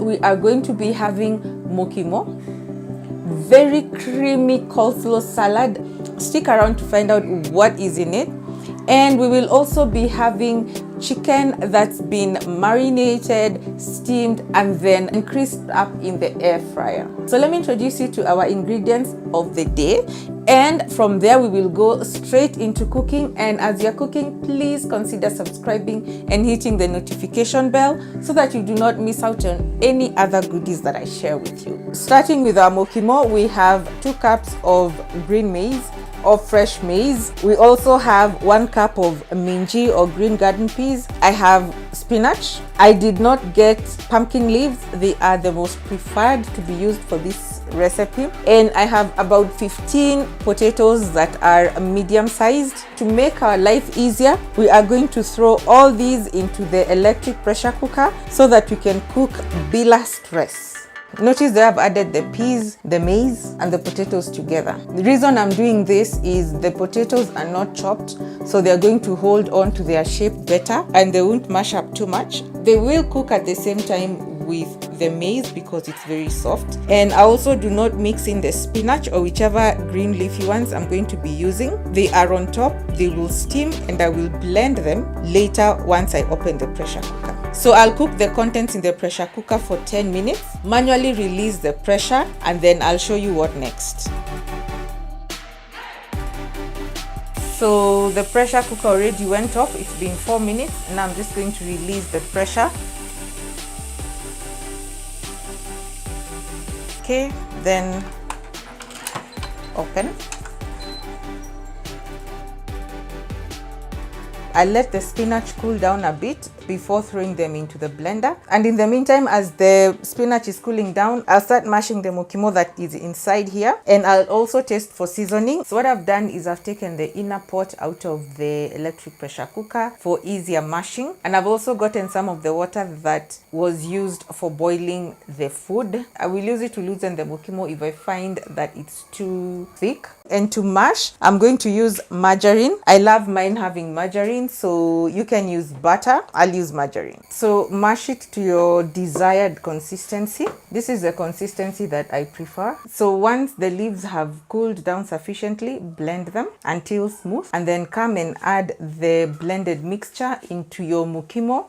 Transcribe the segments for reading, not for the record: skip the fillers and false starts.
we are going to be having mokimo, very creamy coleslaw salad. Stick around to find out what is in it. And we will also be having chicken that's been marinated, steamed, and then crisped up in the air fryer. So let me introduce you to our ingredients of the day, and from there we will go straight into cooking. And as you're cooking, please consider subscribing and hitting the notification bell so that you do not miss out on any other goodies that I share with you. Starting with our mokimo, we have 2 cups of green maize or fresh maize. We also have 1 cup of minji or green garden peas. I have spinach. I did not get pumpkin leaves. They are the most preferred to be used for this recipe. And I have about 15 potatoes that are medium sized. To make our life easier, we are going to throw all these into the electric pressure cooker so that we can cook bila stress. Notice that I've added the peas, the maize, and the potatoes together. The reason I'm doing this is the potatoes are not chopped, so they're going to hold on to their shape better and they won't mash up too much. They will cook at the same time with the maize because it's very soft. And I also do not mix in the spinach or whichever green leafy ones I'm going to be using. They are on top, they will steam, and I will blend them later once I open the pressure cooker. So I'll cook the contents in the pressure cooker for 10 minutes, manually release the pressure, and then I'll show you what next. So the pressure cooker already went off. It's been 4 minutes. Now I'm just going to release the pressure. Okay, then open. I let the spinach cool down a bit before throwing them into the blender. And in the meantime, as the spinach is cooling down, I'll start mashing the mokimo that is inside here, and I'll also taste for seasoning. So what I've done is I've taken the inner pot out of the electric pressure cooker for easier mashing, and I've also gotten some of the water that was used for boiling the food. I will use it to loosen the mokimo if I find that it's too thick. And to mash, I'm going to use margarine. I love mine having margarine, so you can use butter. I'll use margarine. So mash it to your desired consistency. This is the consistency that I prefer. So once the leaves have cooled down sufficiently, blend them until smooth, and then come and add the blended mixture into your mokimo.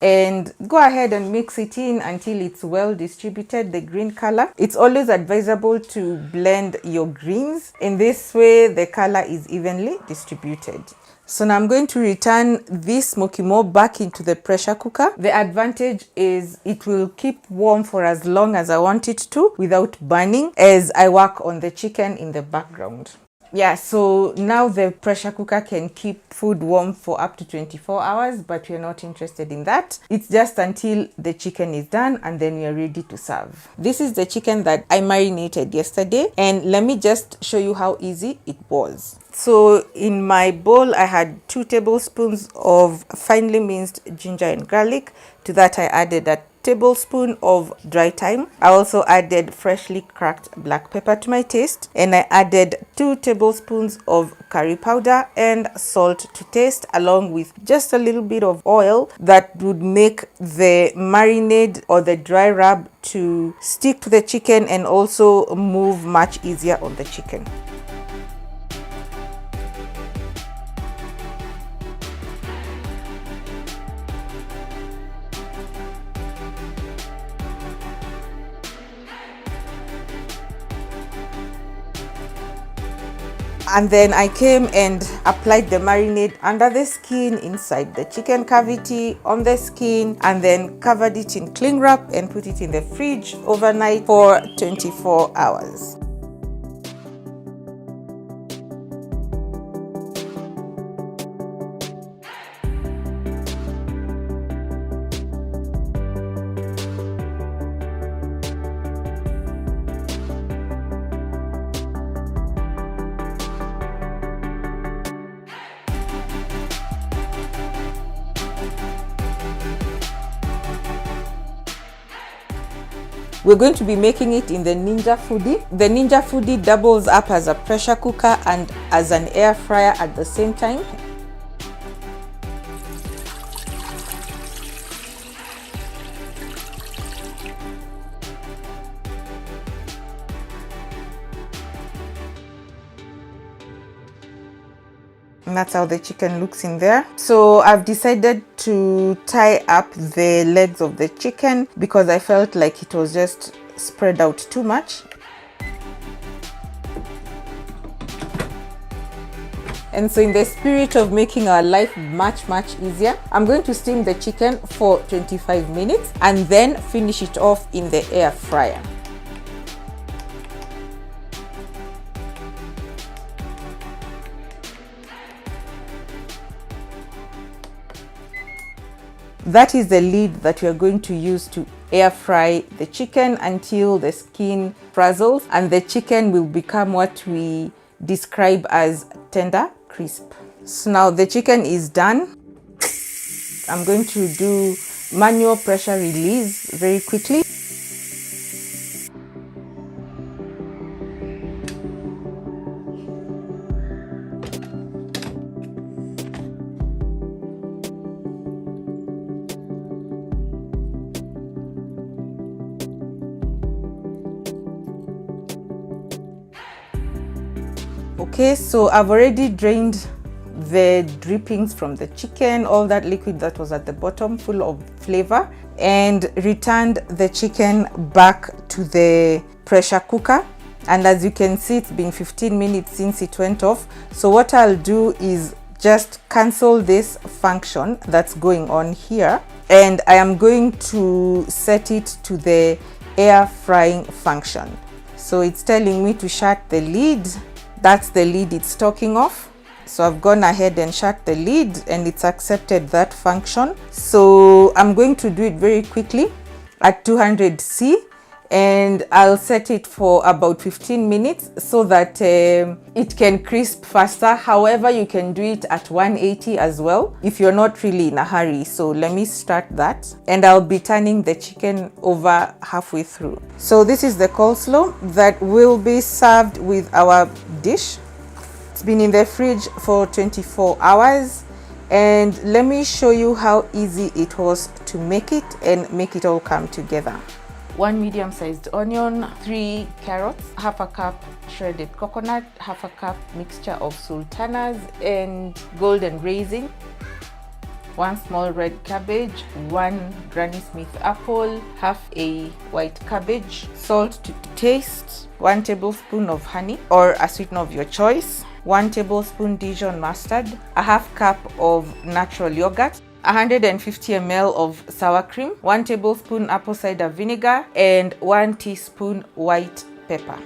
And go ahead and mix it in until it's well distributed, the green color. It's always advisable to blend your greens. In this way, the color is evenly distributed. So now I'm going to return this mokimo back into the pressure cooker. The advantage is it will keep warm for as long as I want it to without burning as I work on the chicken in the background. Yeah, so now the pressure cooker can keep food warm for up to 24 hours, but we're not interested in that. It's just until the chicken is done and then we are ready to serve. This is the chicken that I marinated yesterday, and let me just show you how easy it was. So in my bowl, I had 2 tablespoons of finely minced ginger and garlic. To that, I added a tablespoon of dry thyme. I also added freshly cracked black pepper to my taste, and I added 2 tablespoons of curry powder and salt to taste, along with just a little bit of oil that would make the marinade or the dry rub to stick to the chicken and also move much easier on the chicken. And then I came and applied the marinade under the skin, inside the chicken cavity, on the skin, and then covered it in cling wrap and put it in the fridge overnight for 24 hours. We're going to be making it in the Ninja Foodie. The Ninja Foodie doubles up as a pressure cooker and as an air fryer at the same time. And that's how the chicken looks in there. So I've decided to tie up the legs of the chicken because I felt like it was just spread out too much. And so in the spirit of making our life much easier, I'm going to steam the chicken for 25 minutes and then finish it off in the air fryer. That is the lid that we are going to use to air fry the chicken until the skin frazzles and the chicken will become what we describe as tender crisp. So now the chicken is done. I'm going to do manual pressure release very quickly. Okay, so I've already drained the drippings from the chicken, all that liquid that was at the bottom full of flavor, and returned the chicken back to the pressure cooker. And as you can see, it's been 15 minutes since it went off. So what I'll do is just cancel this function that's going on here, and I am going to set it to the air frying function. So it's telling me to shut the lid. That's the lid it's talking of. So I've gone ahead and shut the lid and it's accepted that function. So I'm going to do it very quickly at 200°C, and I'll set it for about 15 minutes so that it can crisp faster. However, you can do it at 180 as well if you're not really in a hurry. So let me start that, and I'll be turning the chicken over halfway through. So this is the coleslaw that will be served with our dish. It's been in the fridge for 24 hours, and let me show you how easy it was to make it and make it all come together. 1 medium-sized onion, 3 carrots, half a cup shredded coconut, half a cup mixture of sultanas and golden raisin, 1 small red cabbage, 1 Granny Smith apple, half a white cabbage, salt to taste, 1 tablespoon of honey or a sweetener of your choice, 1 tablespoon Dijon mustard, a half cup of natural yogurt, 150 ml of sour cream, 1 tablespoon apple cider vinegar, and 1 teaspoon white pepper.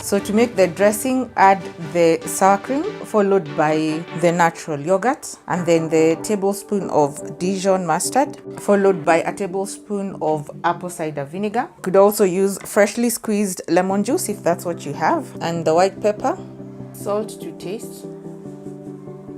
So to make the dressing, add the sour cream followed by the natural yogurt, and then the tablespoon of Dijon mustard followed by a tablespoon of apple cider vinegar. You could also use freshly squeezed lemon juice if that's what you have, and the white pepper, salt to taste.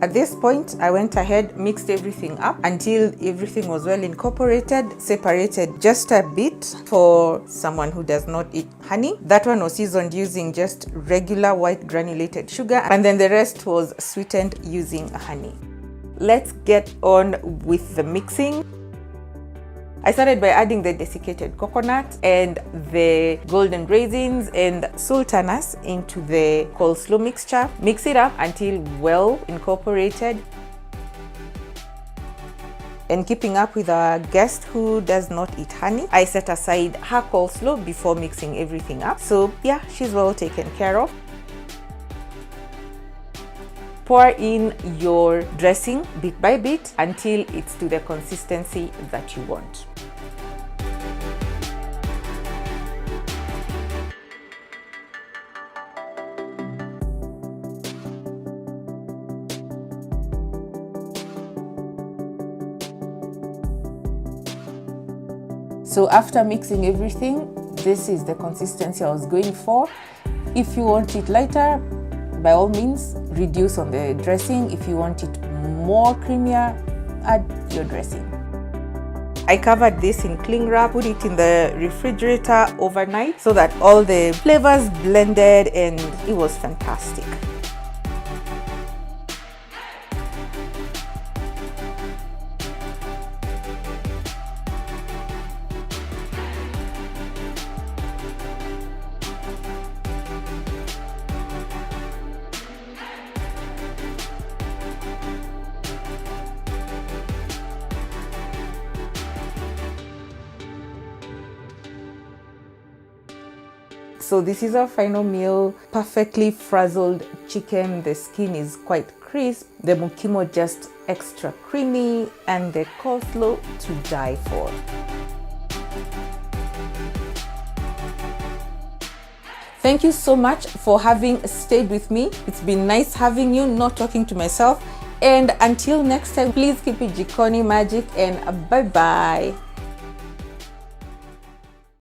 At this point, I went ahead, mixed everything up until everything was well incorporated, separated just a bit for someone who does not eat honey. That one was seasoned using just regular white granulated sugar, and then the rest was sweetened using honey. Let's get on with the mixing. I started by adding the desiccated coconut and the golden raisins and sultanas into the coleslaw mixture. Mix it up until well incorporated. And keeping up with our guest who does not eat honey, I set aside her coleslaw before mixing everything up. So yeah, she's well taken care of. Pour in your dressing bit by bit until it's to the consistency that you want. So after mixing everything, this is the consistency I was going for. If you want it lighter, by all means, reduce on the dressing. If you want it more creamier, add your dressing. I covered this in cling wrap, put it in the refrigerator overnight so that all the flavors blended, and it was fantastic. So this is our final meal. Perfectly frazzled chicken. The skin is quite crisp. The mukimo just extra creamy, and the coleslaw to die for. Thank you so much for having stayed with me. It's been nice having you, not talking to myself. And until next time, please keep it Jikoni magic, and bye-bye.